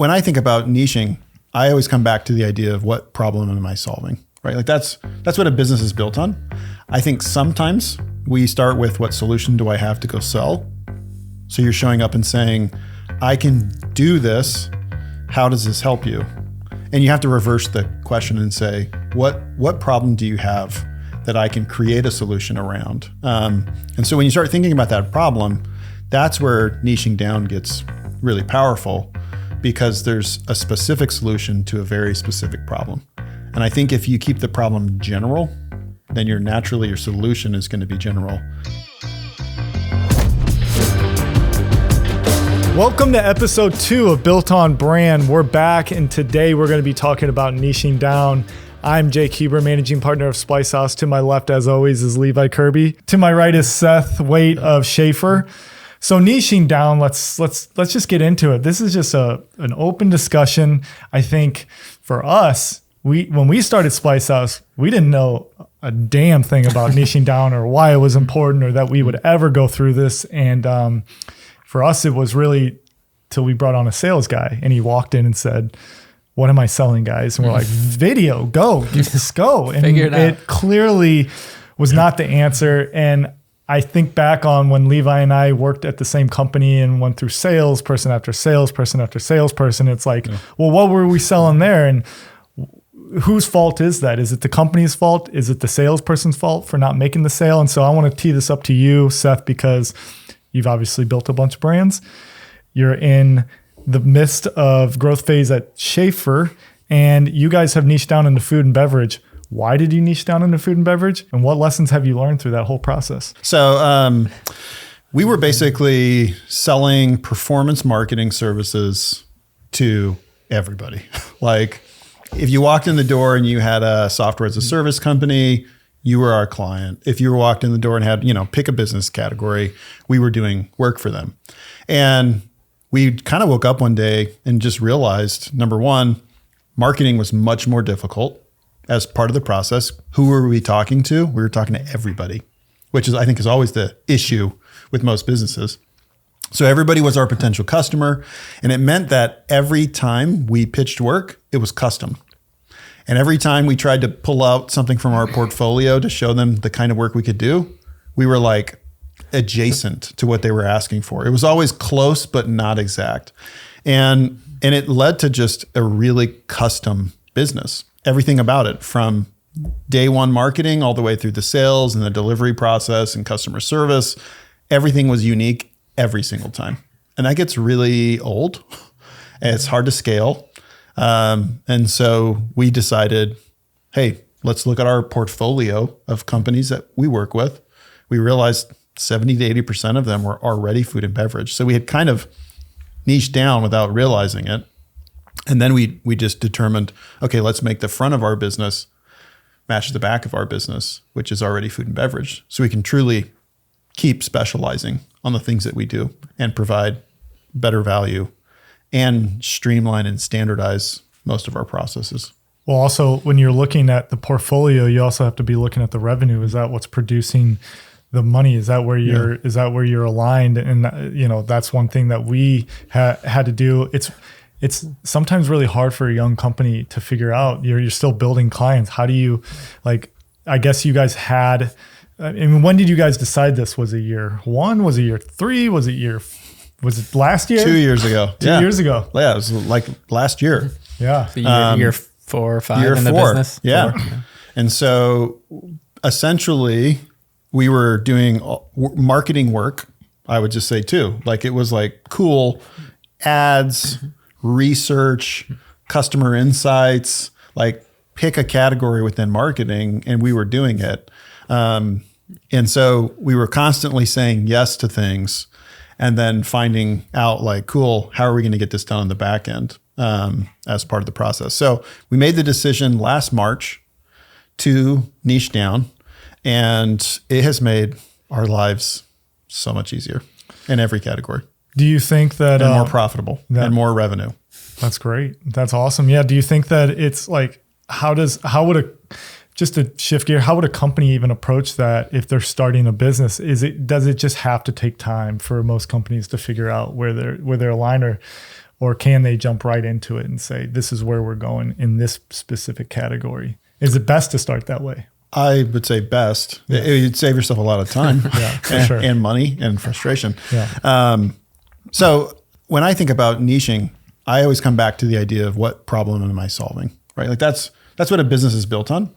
when I think about niching, I always come back to the idea of what problem am I solving, right? Like that's what a business is built on. I think sometimes we start with what solution do I have to go sell? So you're showing up and saying, I can do this. How does this help you? And you have to reverse the question and say, what problem do you have that I can create a solution around? And so when you start thinking about that problem, that's where niching down gets really powerful, because there's a specific solution to a very specific problem. And I think if you keep the problem general, then your solution is going to be general. Welcome to episode 2 of Built on Brand. We're back, and today we're going to be talking about niching down. I'm Jake Huber, managing partner of SPLYCEHOUSE. To my left, as always, is Levi Kirby. To my right is Seth Waite of Schaefer. So niching down, let's just get into it. This is just an open discussion. I think for us, when we started SPLYCEHOUSE, we didn't know a damn thing about niching down or why it was important or that we would ever go through this. And for us, it was really till we brought on a sales guy, and he walked in and said, "What am I selling, guys?" And we're like, "Video, go, just go." And it clearly was not the answer. And I think back on when Levi and I worked at the same company and went through salesperson after salesperson after salesperson. It's like, well, what were we selling there? And whose fault is that? Is it the company's fault? Is it the salesperson's fault for not making the sale? And so I want to tee this up to you, Seth, because you've obviously built a bunch of brands. You're in the midst of growth phase at Schaefer, and you guys have niched down into food and beverage. Why did you niche down into food and beverage? And what lessons have you learned through that whole process? So we were basically selling performance marketing services to everybody. Like if you walked in the door and you had a software as a service company, you were our client. If you walked in the door and had, pick a business category, we were doing work for them. And we kind of woke up one day and just realized, number one, marketing was much more difficult as part of the process. Who were we talking to? We were talking to everybody, which I think is always the issue with most businesses. So everybody was our potential customer. And it meant that every time we pitched work, it was custom. And every time we tried to pull out something from our portfolio to show them the kind of work we could do, we were like adjacent to what they were asking for. It was always close, but not exact. And it led to just a really custom business. Everything about it, from day one marketing all the way through the sales and the delivery process and customer service, everything was unique every single time. And that gets really old. And it's hard to scale. And so we decided, hey, let's look at our portfolio of companies that we work with. We realized 70 to 80% of them were already food and beverage. So we had kind of niched down without realizing it. And then we just determined, okay, let's make the front of our business match the back of our business, which is already food and beverage. So we can truly keep specializing on the things that we do and provide better value and streamline and standardize most of our processes. Well, also, when you're looking at the portfolio, you also have to be looking at the revenue. Is that what's producing the money? Is that where you're aligned? And that's one thing that we had to do. It's sometimes really hard for a young company to figure out. You're still building clients. How do you, I guess you guys had, when did you guys decide this? Was it year 1? Was it year 3? Was it last year? 2 years ago. 2 years ago. Yeah, it was like last year. Yeah. So year 4 or 5 in the business. Yeah. And so essentially we were doing marketing work, I would just say too. Like it was like cool ads, research, customer insights, like pick a category within marketing, and we were doing it. And so we were constantly saying yes to things and then finding out like, cool, how are we going to get this done on the back end as part of the process? So we made the decision last March to niche down, and it has made our lives so much easier in every category. Do you think that and more profitable and more revenue? That's great. That's awesome. Yeah. Do you think that it's like, just to shift gear, how would a company even approach that if they're starting a business? Does it just have to take time for most companies to figure out where they're aligned, or can they jump right into it and say, this is where we're going in this specific category? Is it best to start that way? I would say best. Yeah. You'd save yourself a lot of time and money and frustration. Yeah. So when I think about niching, I always come back to the idea of what problem am I solving, right? Like that's what a business is built on.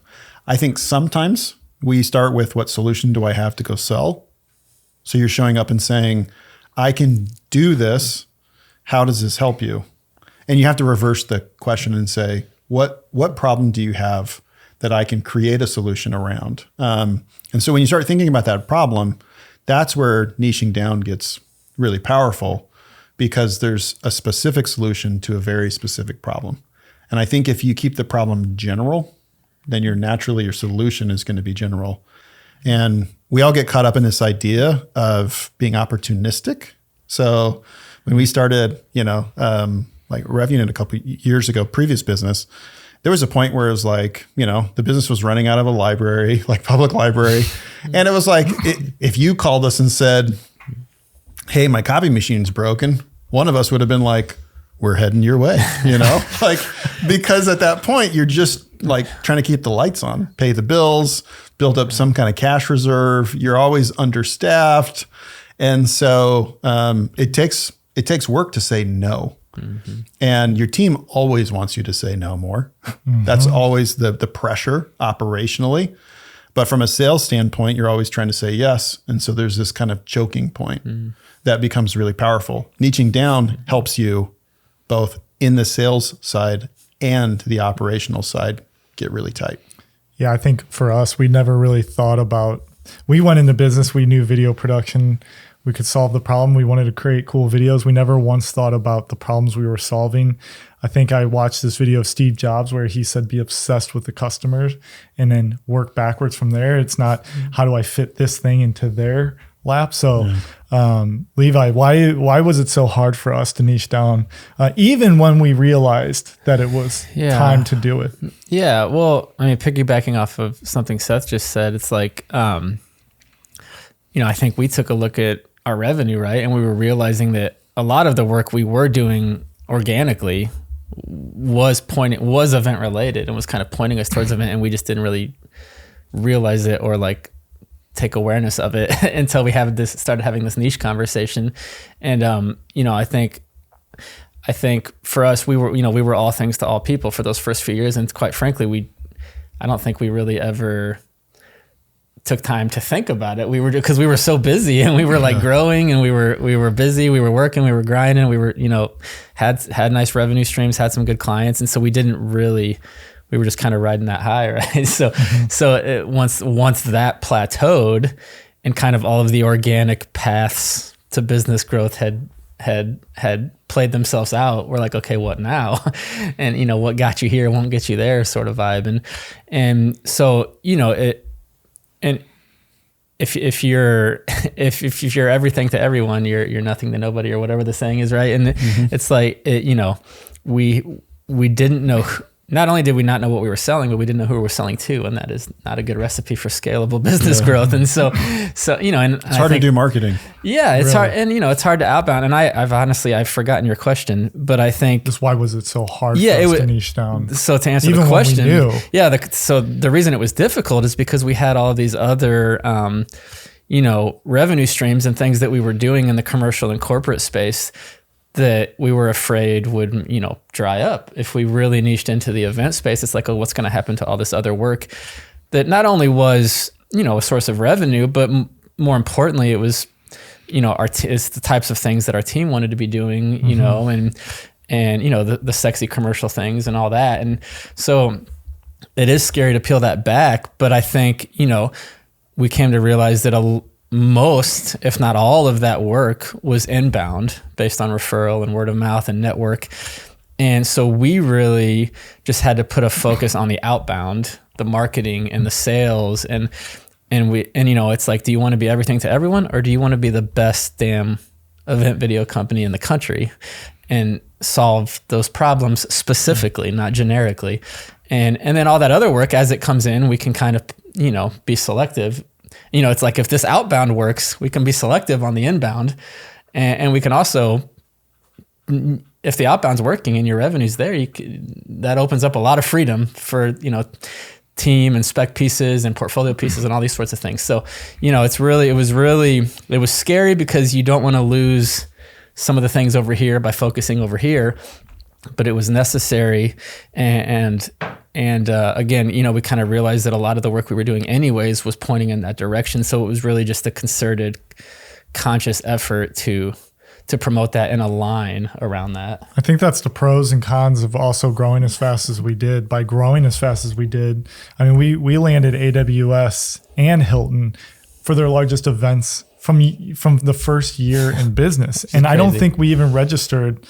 I think sometimes we start with what solution do I have to go sell? So you're showing up and saying, I can do this. How does this help you? And you have to reverse the question and say, what problem do you have that I can create a solution around? And so when you start thinking about that problem, that's where niching down gets really powerful, because there's a specific solution to a very specific problem. And I think if you keep the problem general, then your solution is going to be general. And we all get caught up in this idea of being opportunistic. So when we started, like Revenant a couple of years ago, previous business, there was a point where it was like, the business was running out of a library, like public library. And it was like, if you called us and said, hey, my copy machine's broken, one of us would have been like, we're heading your way, like, because at that point you're just like trying to keep the lights on, pay the bills, build up some kind of cash reserve. You're always understaffed. And so it takes work to say no. Mm-hmm. And your team always wants you to say no more. Mm-hmm. That's always the pressure operationally. But from a sales standpoint, you're always trying to say yes. And so there's this kind of choking point that becomes really powerful. Niching down helps you both in the sales side and the operational side get really tight. Yeah, I think for us, we never really thought about, we went into business, we knew video production, we could solve the problem. We wanted to create cool videos. We never once thought about the problems we were solving. I think I watched this video of Steve Jobs where he said, be obsessed with the customers and then work backwards from there. It's not, how do I fit this thing into their lap? So Levi, why was it so hard for us to niche down, even when we realized that it was time to do it? Yeah, well, I mean, piggybacking off of something Seth just said, it's like, I think we took a look at our revenue, right? And we were realizing that a lot of the work we were doing organically was event related and was kind of pointing us towards event, and we just didn't really realize it or like take awareness of it until we started having this niche conversation. And I think for us, we were all things to all people for those first few years, and quite frankly, I don't think we really ever took time to think about it. Because we were so busy and we were like growing, and we were busy, we were working, we were grinding, we were, had nice revenue streams, had some good clients. And so we were just kind of riding that high. Right. So once that plateaued and kind of all of the organic paths to business growth had played themselves out, we're like, okay, what now? And, what got you here won't get you there sort of vibe. And so, and if you're everything to everyone, you're nothing to nobody, or whatever the saying is, right? And it's like, we didn't know. Not only did we not know what we were selling, but we didn't know who we were selling to, and that is not a good recipe for scalable business growth. And so and it's hard to do marketing. Yeah, it's hard, and it's hard to outbound. And I've forgotten your question, but I think why was it so hard for us to niche down? So to answer the question, so the reason it was difficult is because we had all of these other revenue streams and things that we were doing in the commercial and corporate space that we were afraid would, dry up. If we really niched into the event space, it's like, oh, what's going to happen to all this other work that not only was, a source of revenue, but more importantly, it was, it's the types of things that our team wanted to be doing, and the sexy commercial things and all that. And so it is scary to peel that back, but I think, we came to realize that most, if not all of that work was inbound based on referral and word of mouth and network. And so we really just had to put a focus on the outbound, the marketing and the sales. And it's like, do you want to be everything to everyone, or do you want to be the best damn event video company in the country and solve those problems specifically, not generically? And then all that other work, as it comes in, we can kind of, be selective. It's like, if this outbound works, we can be selective on the inbound, and we can also, if the outbound's working and your revenue's there, that opens up a lot of freedom for, team and spec pieces and portfolio pieces and all these sorts of things. So, it was scary because you don't want to lose some of the things over here by focusing over here, but it was necessary. And again, we kind of realized that a lot of the work we were doing anyways was pointing in that direction. So it was really just a concerted, conscious effort to promote that and align around that. I think that's the pros and cons of also growing as fast as we did. By growing as fast as we did, I mean, we landed AWS and Hilton for their largest events from the first year in business. And I don't think we even registered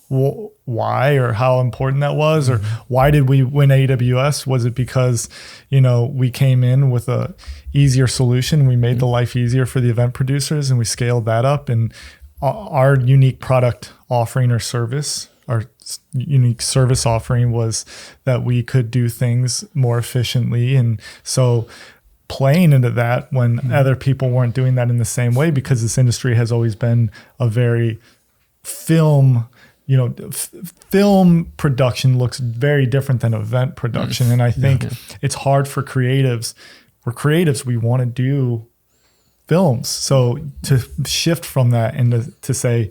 why or how important that was, or why did we win AWS? Was it because, we came in with a easier solution, we made the life easier for the event producers, and we scaled that up, and our unique product offering or service, our unique service offering was that we could do things more efficiently. And so playing into that when other people weren't doing that in the same way, because this industry has always been a very film production looks very different than event production. And I think it's hard for creatives. We're creatives, we want to do films. So to shift from that and to say,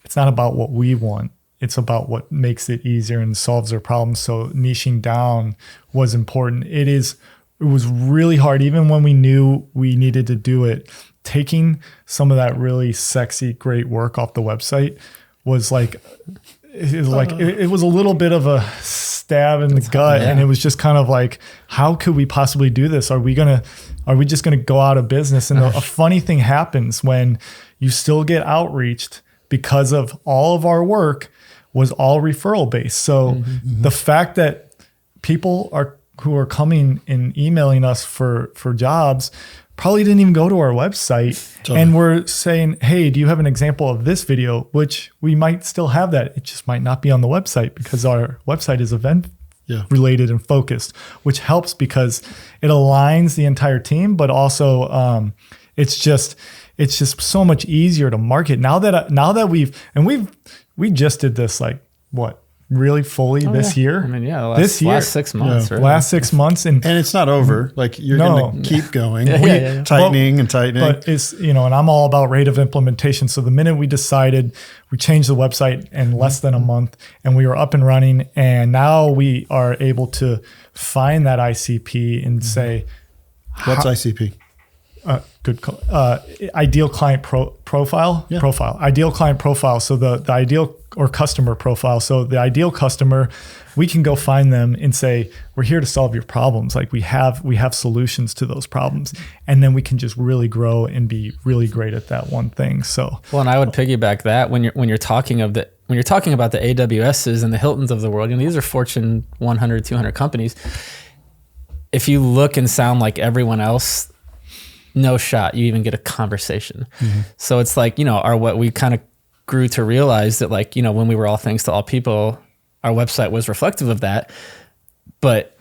it's not about what we want, it's about what makes it easier and solves their problems. So niching down was important. It was really hard, even when we knew we needed to do it. Taking some of that really sexy, great work off the website was it was a little bit of a stab in the gut. And it was just kind of like, how could we possibly do this? Are we just going to go out of business? And a funny thing happens when you still get outreached, because of all of our work was all referral based. So the fact that people who are coming and emailing us for jobs probably didn't even go to our website. Totally. And we're saying, hey, do you have an example of this video? Which we might still have that. It just might not be on the website because our website is event related and focused, which helps because it aligns the entire team, but also it's just so much easier to market now that we just did this really fully this year. I mean, last 6 months. Right? Last 6 months. And it's not over. Like you're going to keep going, tightening and tightening. But it's, and I'm all about rate of implementation. So the minute we decided, we changed the website in less than a month and we were up and running. And now we are able to find that ICP and say, what's ICP? Good call. Ideal client profile. Ideal client profile. So the ideal or customer profile. So the ideal customer, we can go find them and say, we're here to solve your problems. Like we have solutions to those problems, and then we can just really grow and be really great at that one thing. So and I would piggyback that when you're talking about the AWSs and the Hiltons of the world. These are Fortune 100, 200 companies. If you look and sound like everyone else, no shot you even get a conversation. So it's like, what we kind of grew to realize that when we were all things to all people, our website was reflective of that. But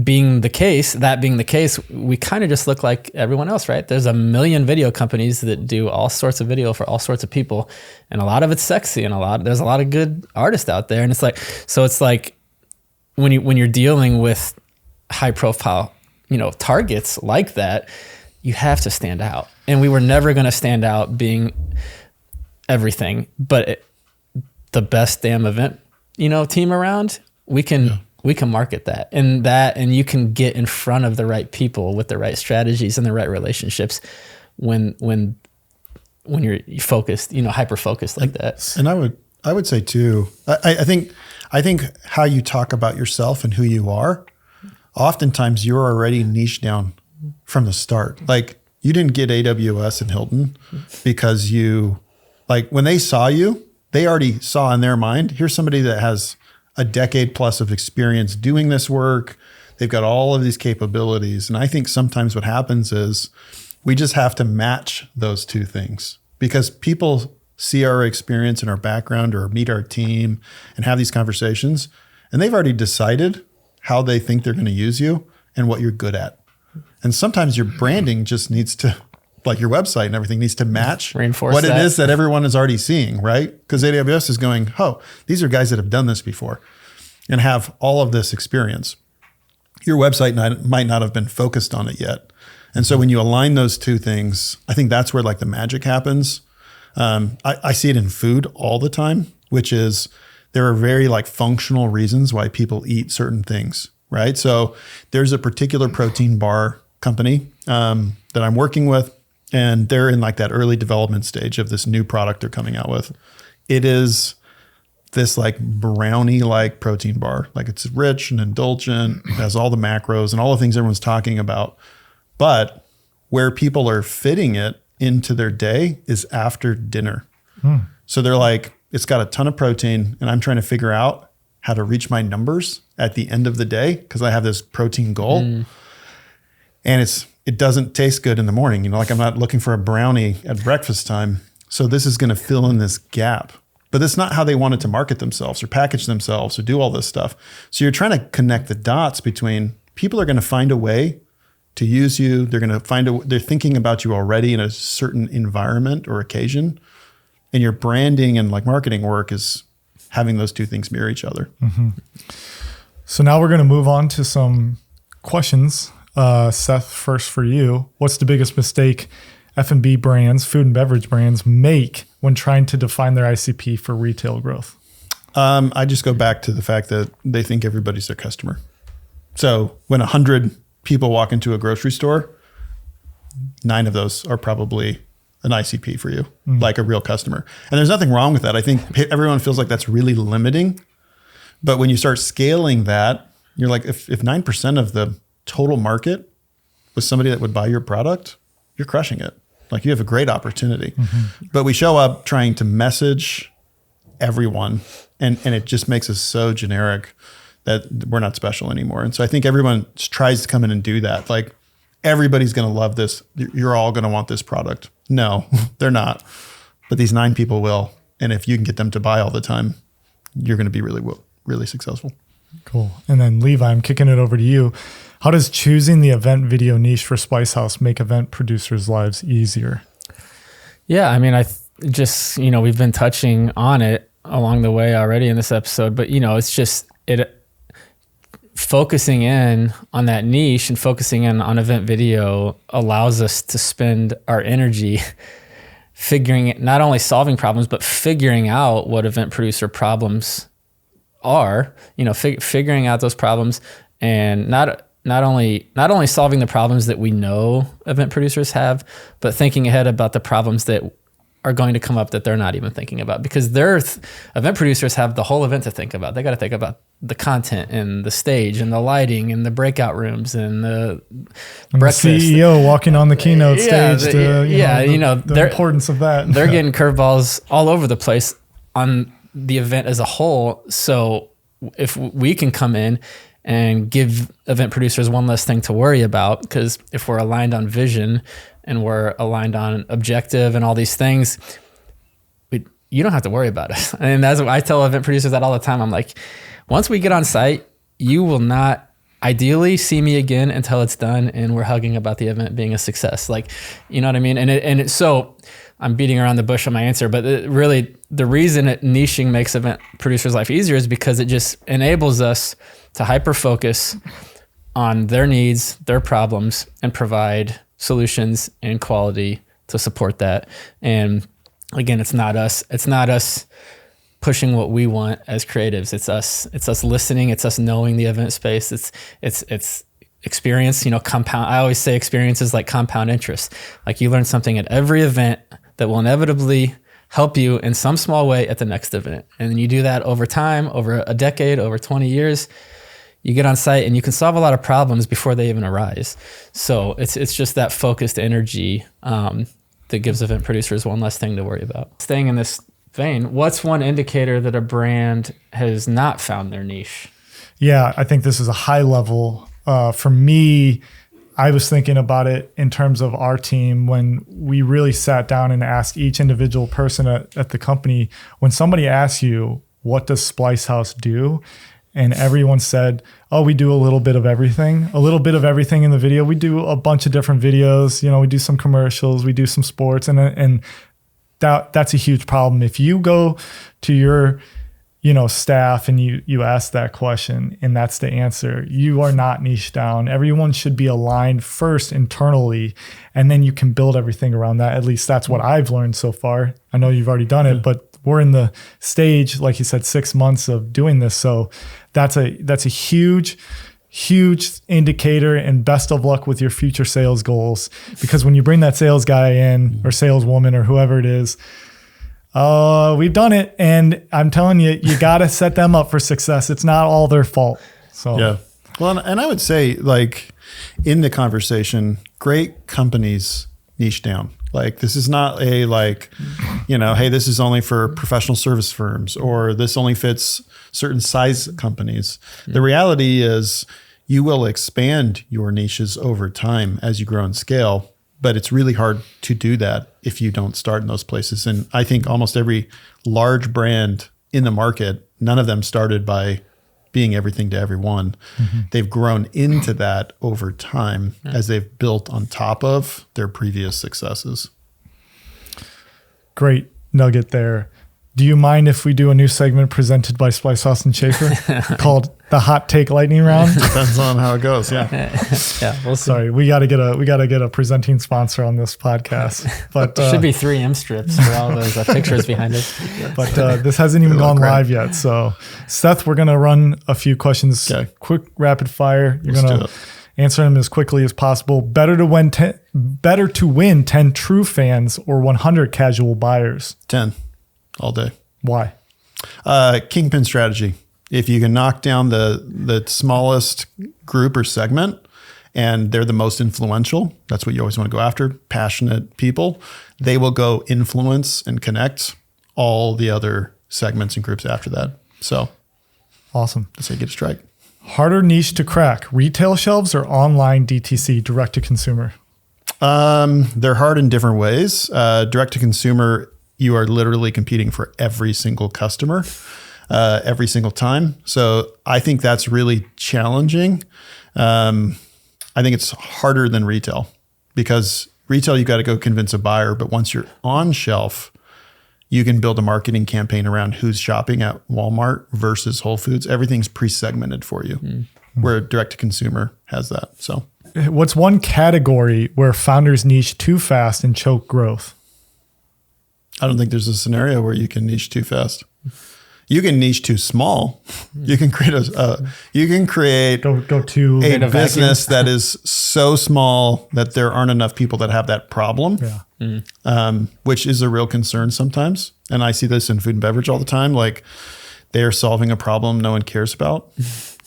being the case, we kind of just look like everyone else, right? There's a million video companies that do all sorts of video for all sorts of people. And a lot of it's sexy and there's a lot of good artists out there. And it's like when you're dealing with high profile, targets like that, you have to stand out. And we were never going to stand out being everything, but the best damn event, team around, we can market that, and you can get in front of the right people with the right strategies and the right relationships when you're focused, hyper focused like that. And I would say too, I think how you talk about yourself and who you are, oftentimes you're already niche down from the start. Like you didn't get AWS and Hilton because when they saw you, they already saw in their mind, here's somebody that has a decade plus of experience doing this work. They've got all of these capabilities. And I think sometimes what happens is we just have to match those two things because people see our experience and our background or meet our team and have these conversations. And they've already decided how they think they're going to use you and what you're good at. And sometimes your branding just needs to like your website and everything needs to match Reinforce what that. it is that everyone is already seeing, right? Because AWS is going, oh, these are guys that have done this before and have all of this experience. Your website might not have been focused on it yet. And so when you align those two things, I think that's where like the magic happens. I see it in food all the time, which is there are very like functional reasons why people eat certain things, right? So there's a particular protein bar company that I'm working with, and they're in like that early development stage of this new product they're coming out with. It is this like brownie-like protein bar. Like it's rich and indulgent, it has all the macros and all the things everyone's talking about. But where people are fitting it into their day is after dinner. So they're like, it's got a ton of protein and I'm trying to figure out how to reach my numbers at the end of the day because I have this protein goal. And it doesn't taste good in the morning. You know, like I'm not looking for a brownie at breakfast time. So this is going to fill in this gap. But that's not how they wanted to market themselves or package themselves or do all this stuff. So you're trying to connect the dots between people are going to find a way to use you. They're going to they're thinking about you already in a certain environment or occasion. And your branding and like marketing work is having those two things mirror each other. So now we're going to move on to some questions. Seth, first for you. What's the biggest mistake F&B brands, food and beverage brands, make when trying to define their ICP for retail growth? I just go back to the fact that they think everybody's their customer. So when 100 people walk into a grocery store, 9 of those are probably an ICP for you, like a real customer. And there's nothing wrong with that. I think everyone feels like that's really limiting. But when you start scaling that, you're like, if 9% of the total market was somebody that would buy your product, you're crushing it. Like you have a great opportunity. But we show up trying to message everyone and it just makes us so generic that we're not special anymore. And so I think everyone tries to come in and do that. Like everybody's going to love this. You're all going to want this product. No, they're not. But these 9 people will. And if you can get them to buy all the time, you're going to be really successful. Cool. And then Levi, I'm kicking it over to you. How does choosing the event video niche for SPLYCEHOUSE make event producers' lives easier? Yeah, I mean, just, we've been touching on it along the way already in this episode, but, it's just focusing in on that niche and focusing in on event video allows us to spend our energy not only solving problems, but figuring out what event producer problems are, figuring out those problems and not only solving the problems that we know event producers have, but thinking ahead about the problems that are going to come up that they're not even thinking about, because event producers have the whole event to think about. They got to think about the content and the stage and the lighting and the breakout rooms and the breakfast. The CEO walking on the keynote stage. The importance of that. They're getting curveballs all over the place on the event as a whole. So if we can come in and give event producers one less thing to worry about, because if we're aligned on vision and we're aligned on objective and all these things, you don't have to worry about it. And as I tell event producers that all the time, I'm like, once we get on site, you will not ideally see me again until it's done and we're hugging about the event being a success. Like, you know what I mean? So I'm beating around the bush on my answer, but really the reason niching makes event producers' life easier is because it just enables us to hyper-focus on their needs, their problems, and provide solutions and quality to support that. And again, it's not us pushing what we want as creatives. It's us listening. It's us knowing the event space. It's experience, compound. I always say experience is like compound interest. Like you learn something at every event that will inevitably help you in some small way at the next event. And then you do that over time, over a decade, over 20 years. You get on site and you can solve a lot of problems before they even arise. So it's just that focused energy that gives event producers one less thing to worry about. Staying in this vein, what's one indicator that a brand has not found their niche? Yeah, I think this is a high level. For me, I was thinking about it in terms of our team when we really sat down and asked each individual person at the company, when somebody asks you, what does SPLYCEHOUSE do? and everyone said, oh, we do a little bit of everything in the video. We do a bunch of different videos. We do some commercials, we do some sports, and that's a huge problem. If you go to your staff and you ask that question and that's the answer, you are not niche down. Everyone should be aligned first internally, and then you can build everything around that. At least that's what I've learned so far. I know you've already done it, but we're in the stage, like you said, 6 months of doing this. So that's a huge indicator, and best of luck with your future sales goals, because when you bring that sales guy in or saleswoman or whoever it is, we've done it. And I'm telling you, you got to set them up for success. It's not all their fault. So, yeah. Well, and I would say, like, in the conversation, great companies niche down. Like, this is not a, like, hey, this is only for professional service firms, or this only fits certain size companies. The reality is you will expand your niches over time as you grow and scale. But it's really hard to do that if you don't start in those places. And I think almost every large brand in the market, none of them started by being everything to everyone. Mm-hmm. They've grown into that over time as they've built on top of their previous successes. Great nugget there. Do you mind if we do a new segment presented by SPLYCEHOUSE and Schaefer called the Hot Take Lightning Round? Depends on how it goes. Yeah. Yeah. We'll see. Sorry, we got to get a presenting sponsor on this podcast. But there should be 3M strips for all those pictures behind it. But this hasn't even gone live yet. So, Seth, we're gonna run a few questions, quick, rapid fire. You're gonna answer them as quickly as possible. Better to win 10 true fans or 100 casual buyers? 10. All day. Why? Kingpin strategy. If you can knock down the smallest group or segment, and they're the most influential, that's what you always want to go after, passionate people, they will go influence and connect all the other segments and groups after that. So awesome. That's how you get a strike. Harder niche to crack, retail shelves or online DTC, direct to consumer? They're hard in different ways. Direct to consumer, you are literally competing for every single customer, every single time. So I think that's really challenging. I think it's harder than retail, because retail, you got to go convince a buyer. But once you're on shelf, you can build a marketing campaign around who's shopping at Walmart versus Whole Foods. Everything's pre-segmented for you, where direct to consumer has that. So what's one category where founders niche too fast and choke growth? I don't think there's a scenario where you can niche too fast. You can niche too small. You can create a business that is so small that there aren't enough people that have that problem, which is a real concern sometimes. And I see this in food and beverage all the time. Like, they are solving a problem no one cares about,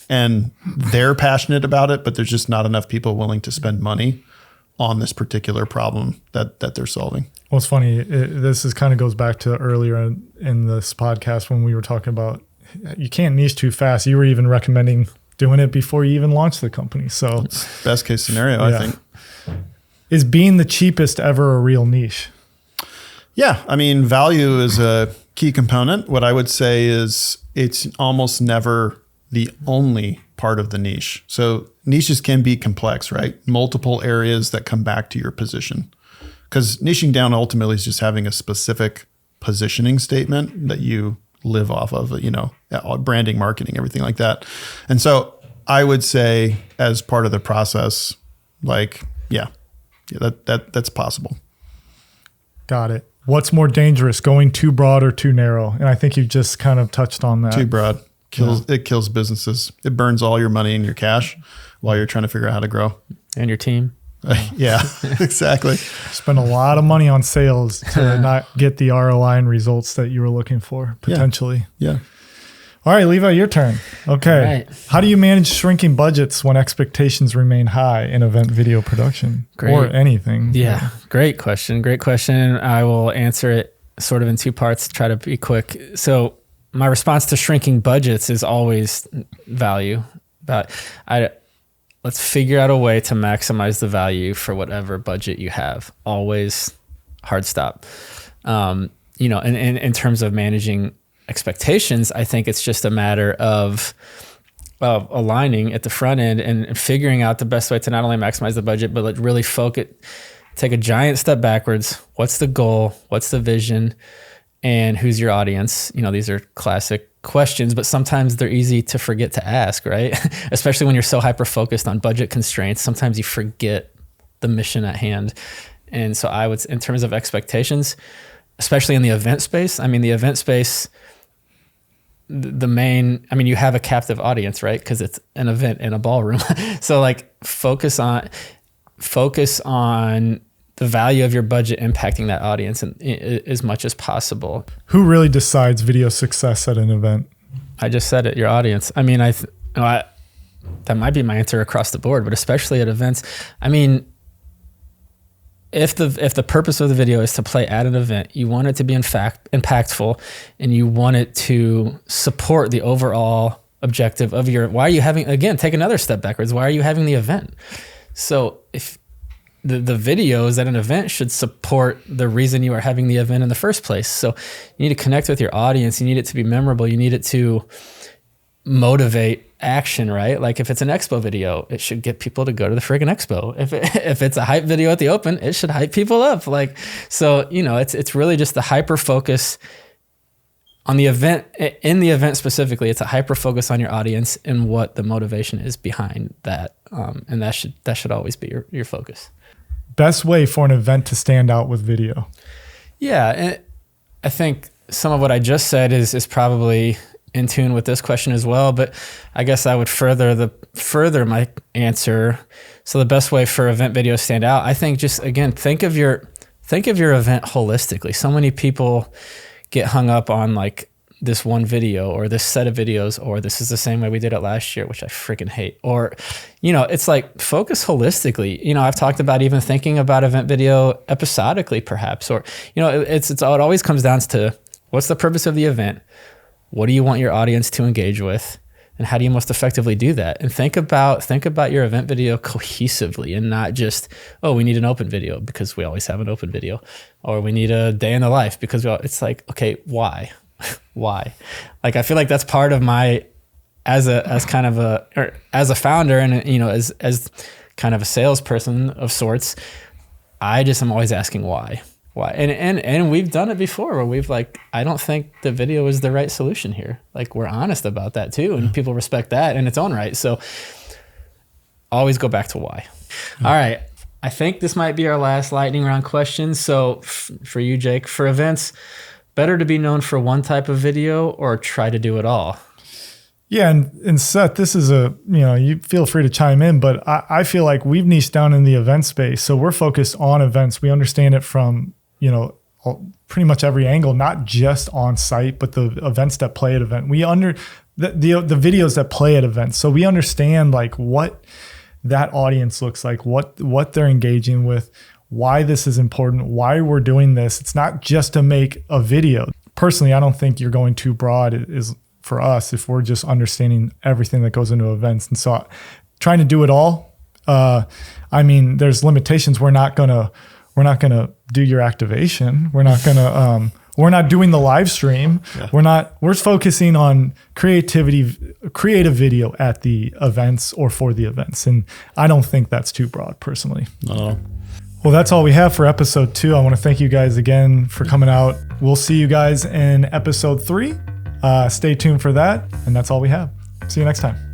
and they're passionate about it, but there's just not enough people willing to spend money on this particular problem that they're solving. Well, it's funny. This is kind of goes back to earlier in this podcast when we were talking about you can't niche too fast. You were even recommending doing it before you even launched the company. So it's best case scenario, I think. Is being the cheapest ever a real niche? Yeah. I mean, value is a key component. What I would say is it's almost never the only part of the niche. So niches can be complex, right? Multiple areas that come back to your position. Because niching down ultimately is just having a specific positioning statement that you live off of, branding, marketing, everything like that. And so I would say, as part of the process, that's possible. Got it. What's more dangerous, going too broad or too narrow? And I think you just kind of touched on that. Too broad. It kills businesses. It burns all your money and your cash while you're trying to figure out how to grow. And your team. Yeah, exactly. Spend a lot of money on sales to not get the ROI and results that you were looking for, potentially. Yeah. All right, Levi, your turn. Okay. Right. How do you manage shrinking budgets when expectations remain high in event video production or anything? Yeah, great question. I will answer it sort of in two parts, try to be quick. So my response to shrinking budgets is always value. Let's figure out a way to maximize the value for whatever budget you have. Always hard stop. In terms of managing expectations, I think it's just a matter of aligning at the front end and figuring out the best way to not only maximize the budget, but like really take a giant step backwards. What's the goal? What's the vision? And who's your audience? These are classic questions, but sometimes they're easy to forget to ask, right? Especially when you're so hyper-focused on budget constraints, sometimes you forget the mission at hand. And so I would, in terms of expectations, especially in the event space, the event space, you have a captive audience, right? Because it's an event in a ballroom. So like focus on the value of your budget impacting that audience as much as possible. Who really decides video success at an event? I just said it, your audience. That might be my answer across the board, but especially at events. If the purpose of the video is to play at an event, you want it to be in fact impactful, and you want it to support the overall objective of why are you having, again, take another step backwards. Why are you having the event? So if the videos at an event should support the reason you are having the event in the first place. So you need to connect with your audience. You need it to be memorable. You need it to motivate action, right? Like if it's an expo video, it should get people to go to the friggin' expo. If it's a hype video at the open, it should hype people up. It's really just the hyper focus on the event. In the event specifically, it's a hyper focus on your audience and what the motivation is behind that. And that should always be your focus. Best way for an event to stand out with video. Yeah. And I think some of what I just said is probably in tune with this question as well, but I guess I would further my answer. So the best way for event videos to stand out, I think just, again, think of your event holistically. So many people get hung up on like this one video or this set of videos, or this is the same way we did it last year, which I freaking hate. Or, it's like focus holistically. I've talked about even thinking about event video episodically perhaps, or, it always comes down to what's the purpose of the event? What do you want your audience to engage with? And how do you most effectively do that? And think about your event video cohesively, and not just, we need an open video because we always have an open video, or we need a day in the life because it's like, okay, why? Why? Like, I feel like that's part of my, as a founder and, as kind of a salesperson of sorts, I'm always asking why. And we've done it before where we've I don't think the video is the right solution here. Like, we're honest about that too. And people respect that in its own right. So always go back to why. All right. I think this might be our last lightning round question. So for you, Jake, for events, better to be known for one type of video or try to do it all? Yeah. And Seth, this is you feel free to chime in, but I feel like we've niched down in the event space. So we're focused on events. We understand it from, pretty much every angle, not just on site, but the events that play at event. The videos that play at events. So we understand what that audience looks like, what they're engaging with, why this is important, why we're doing this. It's not just to make a video. Personally, I don't think you're going too broad is for us if we're just understanding everything that goes into events. And so trying to do it all, there's limitations. We're not gonna do your activation. We're not doing the live stream. Yeah. We're focusing on creative video at the events or for the events. And I don't think that's too broad personally. No. Well, that's all we have for episode 2. I want to thank you guys again for coming out. We'll see you guys in episode 3. Stay tuned for that. And that's all we have. See you next time.